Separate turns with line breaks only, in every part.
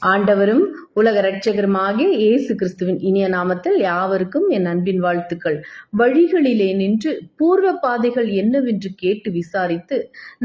ஆண்டவரும் உலக இரட்சகருமாகிய இயேசு கிறிஸ்துவின் இனிய நாமத்தில் யாவருக்கும் என் அன்பின் வாழ்த்துக்கள். வழிகளிலே நின்று பூர்வ பாதைகள் என்னவென்று கேட்டு விசாரித்து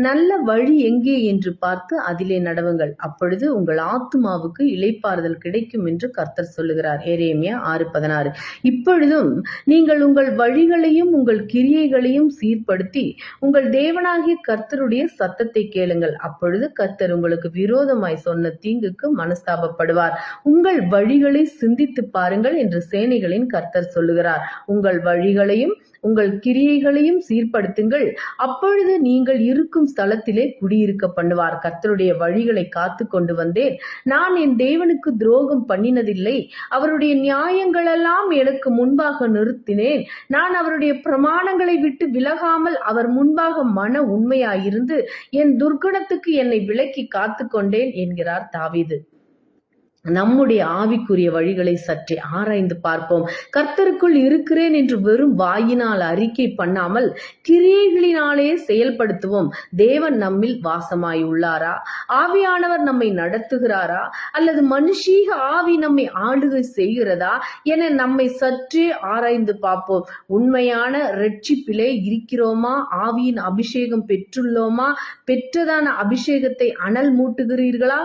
நல்ல வழி எங்கே என்று பார்த்து அதிலே நடவுங்கள், அப்பொழுது உங்கள் ஆத்துமாவுக்கு இளைப்பாறுதல் கிடைக்கும் என்று கர்த்தர் சொல்லுகிறார். எரேமியா 6:16. இப்பொழுதும் நீங்கள் உங்கள் வழிகளையும் உங்கள் கிரியைகளையும் சீர்படுத்தி உங்கள் தேவனாகிய கர்த்தருடைய சத்தத்தை கேளுங்கள். அப்பொழுது கர்த்தர் உங்களுக்கு விரோதமாய் சொன்ன தீங்குக்கு மனஸ்தாபப்படுவார். உங்கள் வழிகளை சிந்தித்து பாருங்கள் என்று சேனைகளின் கர்த்தர் சொல்லுகிறார். உங்கள் வழிகளையும் உங்கள் கிரியைகளையும் சீர்படுத்துங்கள், அப்பொழுது நீங்கள் இருக்கும் ஸ்தலத்திலே குடியிருக்க பண்ணுவார். கர்த்தருடைய வழிகளை காத்து கொண்டு வந்தேன், நான் என் தேவனுக்கு துரோகம் பண்ணினதில்லை. அவருடைய நியாயங்களெல்லாம் எனக்கு முன்பாக நிறுத்தினேன். நான் அவருடைய பிரமாணங்களை விட்டு விலகாமல் அவர் முன்பாக மன உண்மையாயிருந்து என் துர்க்குணத்துக்கு என்னை விலக்கி காத்து கொண்டேன் என்கிறார் தாவீது. நம்முடைய ஆவிக்குரிய வழிகளை சற்றே ஆராய்ந்து பார்ப்போம். கர்த்தருக்குள் இருக்கிறேன் என்று வெறும் வாயினால் அறிக்கை பண்ணாமல் கிரியைகளினாலே செயல்படுத்துவோம். தேவன் நம்மில் வாசமாய் உள்ளாரா? ஆவியானவர் நம்மை நடத்துகிறாரா? அல்லது மனுஷீக ஆவி நம்மை ஆளுகை செய்கிறதா என நம்மை சற்றே ஆராய்ந்து பார்ப்போம். உண்மையான இரட்சிப்பிலே இருக்கிறோமா? ஆவியின் அபிஷேகம் பெற்றுள்ளோமா? பெற்றதான அபிஷேகத்தை அனல் மூட்டுகிறீர்களா?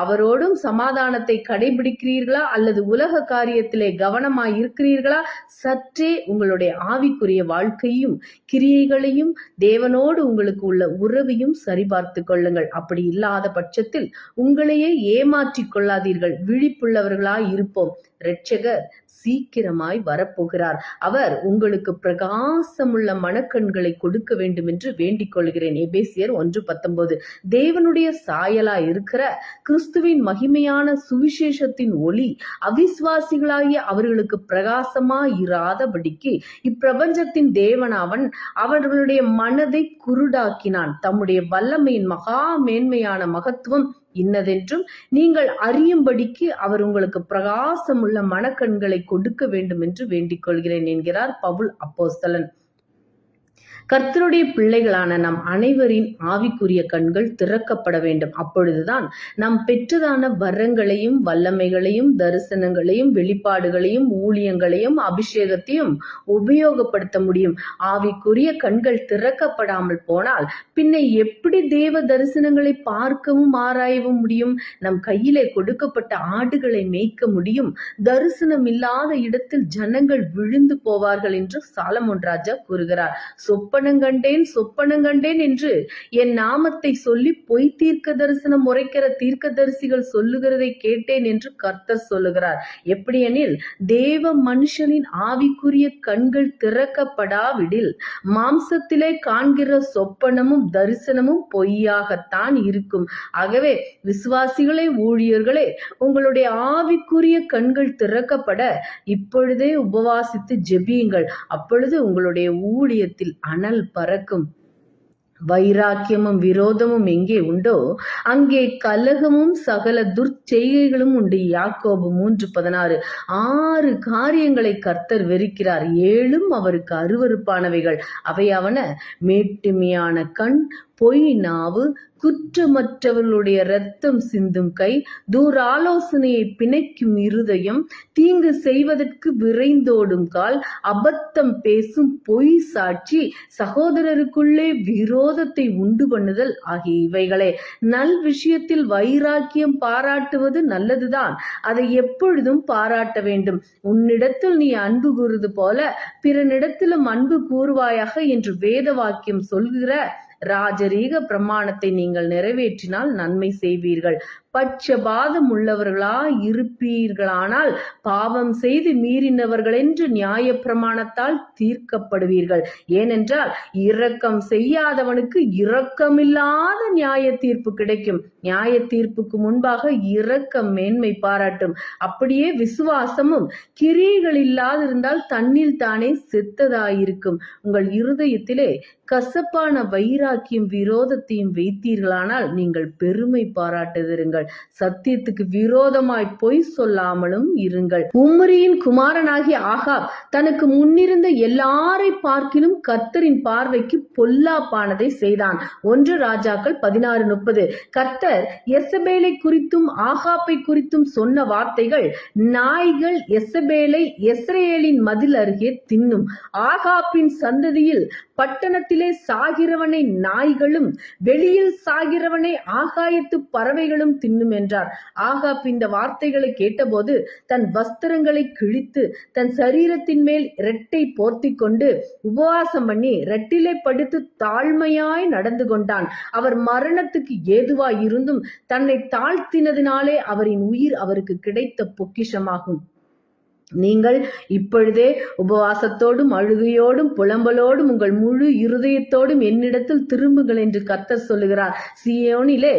அவரோடும் சமாதானத்தை கடைபிடிக்கிறீர்களா? அல்லது உலக காரியத்திலே கவனமாய் இருக்கிறீர்களா? சற்றே உங்களுடைய ஆவிக்குரிய வாழ்க்கையும் கிரியைகளையும் தேவனோடு உங்களுக்கு உள்ள உறவையும் சரிபார்த்து கொள்ளுங்கள். அப்படி இல்லாத பட்சத்தில் உங்களையே ஏமாற்றிக் கொள்ளாதீர்கள். விழிப்புள்ளவர்களாய் இருப்போம். இரட்சகர் சீக்கிரமாய் வரப்போகிறார். அவர் உங்களுக்கு பிரகாசமுள்ள மனக்கண்களை கொடுக்க வேண்டும் என்று வேண்டிக் கொள்கிறேன். எபேசியர் 1:19. தேவனுடைய சாயலாய் இருக்கிற கிறிஸ்துவின் மகிமையான சுவிசேஷத்தின் ஒளி அவிசுவாசிகளாகிய அவர்களுக்கு பிரகாசமாய் இராதபடிக்கு இப்பிரபஞ்சத்தின் தேவனவன் அவர்களுடைய மனதை குருடாக்கினான். தம்முடைய வல்லமையின் மகா மேன்மையான மகத்துவம் இன்னதென்றும் நீங்கள் அறியும்படிக்கு அவர் உங்களுக்கு பிரகாசமுள்ள மனக்கண்களை கொடுக்க வேண்டும் என்று வேண்டிக் கொள்கிறேன் என்கிறார் பவுல் அப்போஸ்தலன். கர்த்தருடைய பிள்ளைகளான நம் அனைவரின் ஆவிக்குரிய கண்கள் திறக்கப்பட வேண்டும். அப்பொழுதுதான் நாம் பெற்றதான வரங்களையும் வல்லமைகளையும் தரிசனங்களையும் வெளிப்பாடுகளையும் ஊழியங்களையும் அபிஷேகத்தையும் உபயோகப்படுத்த முடியும். ஆவிக்குரிய கண்கள் திறக்கப்படாமல் போனால் பின்ன எப்படி தேவ தரிசனங்களை பார்க்கவும் ஆராயவும் முடியும்? நம் கையிலே கொடுக்கப்பட்ட ஆடுகளை மேய்க்க முடியும். தரிசனம் இல்லாத இடத்தில் ஜனங்கள் விழுந்து போவார்கள் என்று சாலமோன் ராஜா கூறுகிறார். சொப்பனங்கண்டேன் என்று என் நாமத்தை சொல்லி பொய் தீர்க்க தரிசனம் உரைக்கிற தீர்க்க தரிசிகள் சொல்லுகிறதை கேட்டேன் என்று கர்த்தர் சொல்லுகிறார். எப்படியெனில் தேவ மனுஷனின் ஆவிக்குரிய கண்கள் திறக்கப்படாவிடில் மாம்சத்திலே காண்கிற சொப்பனமும் தரிசனமும் பொய்யாகத்தான் இருக்கும். ஆகவே விசுவாசிகளே, ஊழியர்களே, உங்களுடைய ஆவிக்குரிய கண்கள் திறக்கப்பட இப்பொழுதே உபவாசித்து ஜெபியுங்கள். அப்பொழுது உங்களுடைய ஊழியத்தில் அனல் பறக்கும். வைராக்கியமும் விரோதமும் எங்கே உண்டோ அங்கே கலகமும் சகல துர்ச்செய்கைகளும் உண்டு. யாக்கோபு 3:16. 6 காரியங்களை கர்த்தர் வெறுக்கிறார், 7 அவருக்கு அருவருப்பானவைகள். அவையாவன: மேட்டுமையான கண், பொய் நாவு, குற்றமற்றவர்களுடைய இரத்தம் சிந்தும் கை, தூராலோசனையை பிணைக்கும் இருதயம், தீங்கு செய்வதற்கு விரைந்தோடும் கால், அபத்தம் பேசும் பொய் சாட்சி, சகோதரருக்குள்ளே விரோதத்தை உண்டு பண்ணுதல் ஆகிய இவைகளே. நல் விஷயத்தில் வைராக்கியம் பாராட்டுவது நல்லதுதான், அதை எப்பொழுதும் பாராட்ட வேண்டும். உன்னிடத்தில் நீ அன்பு கூறுவது போல பிறனிடத்திலும் அன்பு கூறுவாயாக என்று வேத வாக்கியம் சொல்கிற ராஜரீக பிரமாணத்தை நீங்கள் நிறைவேற்றினால் நன்மை செய்வீர்கள். பட்சபாதம் உள்ளவர்களாய் இருப்பீர்களானால் பாவம் செய்து மீறினவர்கள் என்று நியாய பிரமாணத்தால் தீர்க்கப்படுவீர்கள். ஏனென்றால் இரக்கம் செய்யாதவனுக்கு இரக்கமில்லாத நியாய தீர்ப்பு கிடைக்கும். நியாய தீர்ப்புக்கு முன்பாக இரக்கம் மேன்மை பாராட்டும். அப்படியே விசுவாசமும் கிரியைகள் இல்லாதிருந்தால் தன்னில் தானே செத்ததாயிருக்கும். உங்கள் இருதயத்திலே கசப்பான வைராக்கியம் விரோதத்தையும் வைத்தீர்களானால் நீங்கள் பெருமை பாராட்டுதிருங்கள். இருங்கள். சத்தியத்துக்கு விரோதமாய் பொய் சொல்லாமலும் இருங்கள். உம்ரியின் குமாரனாகிய ஆகாப் தனக்கு முன்னிருந்த எல்லாரை பார்க்கிலும் கர்த்தரின் பார்வைக்கு பொல்லாப்பானதை செய்தான். 1 ராஜாக்கள் 16:30. கர்த்தர் எசபேலை குறித்தும் ஆகாப்பை குறித்தும் சொன்ன வார்த்தைகள்: நாய்கள் எசபேலை யெஸ்ரயேலின் மதில் அருகே தின்னும். ஆகாப்பின் சந்ததியில் பட்டணத்திலே சாகிறவனை நாய்களும் வெளியில் சாகிறவனை ஆகாயத்து பறவைகளும் தின்னும் என்றார். ஆகாப் இந்த வார்த்தைகளை கேட்டபோது தன் வஸ்திரங்களை கிழித்து தன் சரீரத்தின் மேல் இரட்டை போர்த்தி கொண்டு உபவாசம் பண்ணி இரட்டிலே படுத்து தாழ்மையாய் நடந்து கொண்டான். அவர் மரணத்துக்கு ஏதுவாய் இருந்தும் தன்னை தாழ்த்தினதினாலே அவரின் உயிர் அவருக்கு கிடைத்த பொக்கிஷமாகும். நீங்கள் இப்பொழுதே உபவாசத்தோடும் அழுகையோடும் புலம்பலோடும் உங்கள் முழு இருதயத்தோடும் என்னிடத்தில் திரும்புங்கள் என்று கர்த்தர் சொல்லுகிறார். சீயோனிலே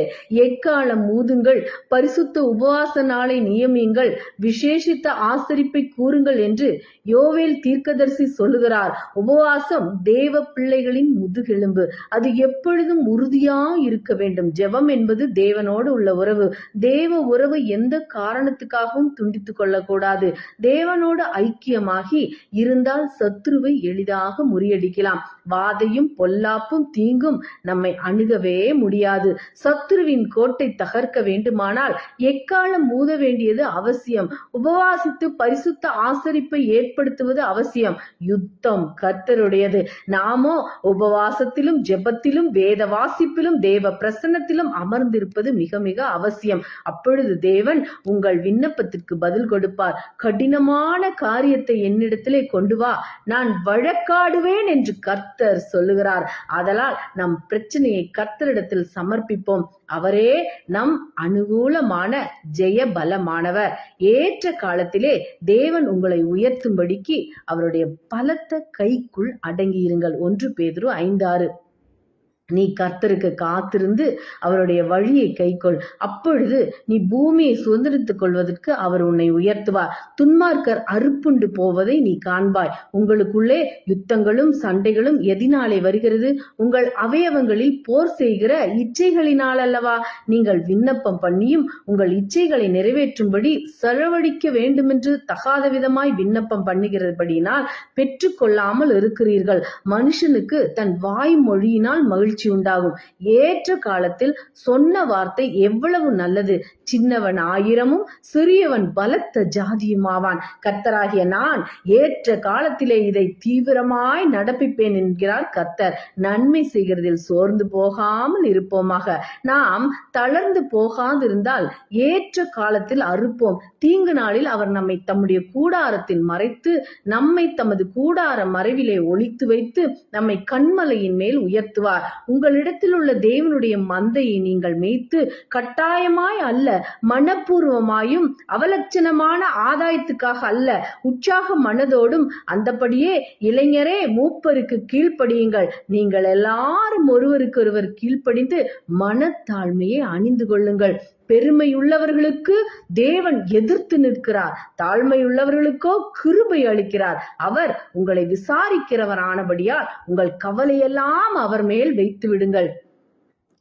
எக்காலம் ஊதுங்கள், பரிசுத்த உபவாச நாளை நியமியுங்கள், விசேஷித்த ஆசரிப்பை கூறுங்கள் என்று யோவேல் தீர்க்கதரிசி சொல்லுகிறார். உபவாசம் தேவ பிள்ளைகளின் முதுகெலும்பு. அது எப்பொழுதும் உறுதியாய் இருக்க வேண்டும். ஜெபம் என்பது தேவனோடு உள்ள உறவு. தேவ உறவு எந்த காரணத்துக்காகவும் துண்டித்துக் கொள்ளக்கூடாது. தேவனோடு ஐக்கியமாகி இருந்தால் சத்துருவை எளிதாக முறியடிக்கலாம். வாதையும் பொல்லாப்பும் தீங்கும் நம்மை அணுகவே முடியாது. சத்துருவின் கோட்டை தகர்க்க வேண்டுமானால் எக்காலம் ஊத வேண்டியது அவசியம். உபவாசித்து பரிசுத்த ஆசரிப்பை ஏற்படுத்துவது அவசியம். யுத்தம் கர்த்தருடையது. நாமோ உபவாசத்திலும் ஜெபத்திலும் வேத வாசிப்பிலும் தேவ பிரசன்னத்திலும் அமர்ந்திருப்பது மிக மிக அவசியம். அப்பொழுது தேவன் உங்கள் விண்ணப்பத்திற்கு பதில் கொடுப்பார். கடினமான காரியத்தை என்னிடத்திலே கொண்டு வா, நான் வழக்காடுவேன் என்று கர்த்தர் சொல்லுகிறார். ஆதலால் நம் பிரச்சனையை கர்த்தரிடத்தில் சமர்ப்பிப்போம். அவரே நம் அனுகூலமான ஜெய பலமானவர். ஏற்ற காலத்திலே தேவன் உங்களை உயர்த்தும்படிக்கு அவருடைய பலத்த கைக்குள் அடங்கியிருங்கள். 1 பேதுரு 5:6. நீ கர்த்தருக்கு காத்திருந்து அவருடைய வழியை கைக்கொள். அப்பொழுது நீ பூமியை சுதந்திரித்துக் கொள்வதற்கு அவர் உன்னை உயர்த்துவார். துன்மார்க்கர் அறுப்புண்டு போவதை நீ காண்பாய். உங்களுக்குள்ளே யுத்தங்களும் சண்டைகளும் எதினாலே வருகிறது? உங்கள் அவயவங்களில் போர் செய்கிற இச்சைகளினால் அல்லவா? நீங்கள் விண்ணப்பம் பண்ணியும் உங்கள் இச்சைகளை நிறைவேற்றும்படி செலவழிக்க வேண்டுமென்று தகாத விதமாய் விண்ணப்பம் பண்ணுகிறபடியினால் பெற்றுக்கொள்ளாமல் இருக்கிறீர்கள். மனுஷனுக்கு தன் வாய் மொழியினால் மகிழ்ச்சி உண்டாகும். ஏற்ற காலத்தில் சொன்ன வார்த்தை எவ்வளவு நல்லது. சின்னவன் 1000மும் சிறியவன் பலத்த ஜாதியுமாவான். கர்த்தராகிய நான் ஏற்ற காலத்திலே இதை தீவிரமாய் நடப்பிப்பேன் என்கிறார் கர்த்தர். நன்மை செய்கிறதில் சோர்ந்து போகாமல் இருப்போமாக. நாம் தளர்ந்து போகாதிருந்தால் ஏற்ற காலத்தில் அறுப்போம். தீங்கு நாளில் அவர் நம்மை தம்முடைய கூடாரத்தில் மறைத்து நம்மை தமது கூடார மறைவிலே ஒளித்து வைத்து நம்மை கன்மலையின் மேல் உயர்த்துவார். உங்களிடத்தில் உள்ள தேவனுடைய மந்தையை நீங்கள் மேய்த்து கட்டாயமாய் அல்ல, மனப்பூர்வமாயும் அவலட்சணமான ஆதாயத்துக்காக அல்ல, உற்சாக மனதோடும் அந்தபடியே இளைஞரே மூப்பருக்கு கீழ்ப்படியுங்கள். நீங்கள் எல்லாரும் ஒருவருக்கொருவர் கீழ்ப்படிந்து மனத்தாழ்மையை அணிந்து கொள்ளுங்கள். பெருமையுள்ளவர்களுக்கு தேவன் எதிர்த்து நிற்கிறார், தாழ்மையுள்ளவர்களுக்கோ கிருபை அளிக்கிறார். அவர் உங்களை விசாரிக்கிறவர் ஆனபடியால் உங்கள் கவலையெல்லாம் அவர் மேல் வைத்து விடுங்கள்.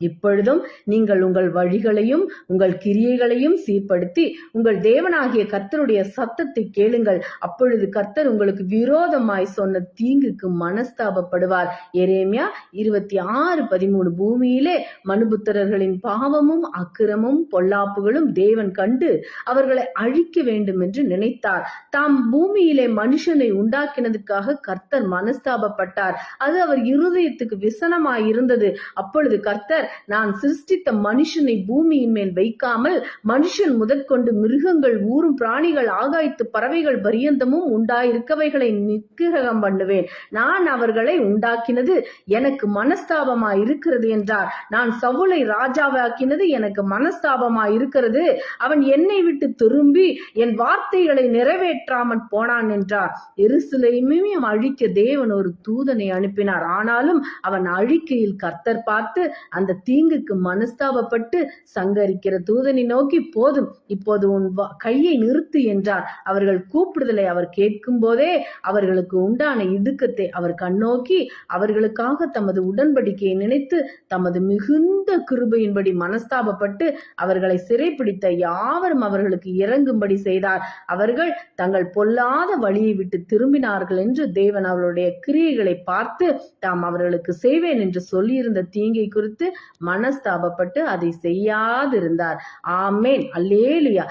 இப்பொழுதும் நீங்கள் உங்கள் வழிகளையும் உங்கள் கிரியைகளையும் சீர்படுத்தி உங்கள் தேவனாகிய கர்த்தருடைய சத்தத்தை கேளுங்கள். அப்பொழுது கர்த்தர் உங்களுக்கு விரோதமாய் சொன்ன தீங்குக்கு மனஸ்தாபப்படுவார். எரேமியா 26:13. பூமியிலே மனுபுத்திரர்களின் பாவமும் அக்கிரமும் பொல்லாப்புகளும் தேவன் கண்டு அவர்களை அழிக்க வேண்டும் என்று நினைத்தார். தாம் பூமியிலே மனுஷனை உண்டாக்கினதுக்காக கர்த்தர் மனஸ்தாபப்பட்டார். அது அவர் இருதயத்துக்கு விசனமாய் இருந்தது. அப்பொழுது கர்த்தர், நான் சிருஷ்டித்த மனுஷனை பூமியின் மேல் வைக்காமல் மனுஷன் முதற்கொண்டு மிருகங்கள் ஊரும் பிராணிகள் ஆகாயத்து பறவைகள் பரியந்தமும் உண்டாயிருக்கவைகளை நிக்கிரகம் பண்ணுவேன். நான் அவர்களை உண்டாக்கினது எனக்கு மனஸ்தாபமாய் இருக்கிறது என்றார். நான் சவுலை ராஜாவாக்கினது எனக்கு மனஸ்தாபமாய் இருக்கிறது. அவன் என்னை விட்டு திரும்பி என் வார்த்தைகளை நிறைவேற்றாமல் போனான் என்றார். எருசலேமையும் அழிக்க தேவன் ஒரு தூதனை அனுப்பினார். ஆனாலும் அவன் அழிக்கையில் கர்த்தர் பார்த்து அந்த தீங்குக்கு மனஸ்தாபப்பட்டு சங்கரிக்கிற தூதனை நோக்கி, போதும், இப்போது உன் கையை நிறுத்து என்றார். அவர்கள் கூப்பிடுதலை அவர் கேட்கும் போதே அவர்களுக்கு உண்டான இடுக்கத்தை அவர் கண்ணோக்கி அவர்களுக்காக தமது உடன்படிக்கையை நினைத்து தமது மிகுந்த கிருபையின்படி மனஸ்தாபப்பட்டு அவர்களை சிறைப்பிடித்த யாவரும் அவர்களுக்கு இறங்கும்படி செய்தார். அவர்கள் தங்கள் பொல்லாத வழியை விட்டு திரும்பினார்கள் என்று தேவன் அவர்களுடைய கிரியைகளை பார்த்து தாம் அவர்களுக்கு செய்வேன் என்று சொல்லியிருந்த தீங்கை குறித்து மனஸ்தாபப்பட்டு அதை செய்யாதிருந்தார். ஆமேன், அல்லேலுயா.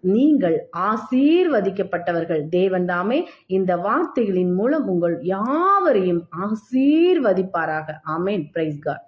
நீங்கள் ஆசீர்வதிக்கப்பட்டவர்கள். தேவன் தாமே இந்த வார்த்தைகளின் மூலம் உங்கள் யாவரையும் ஆசீர்வதிப்பாராக. ஆமேன். Praise God.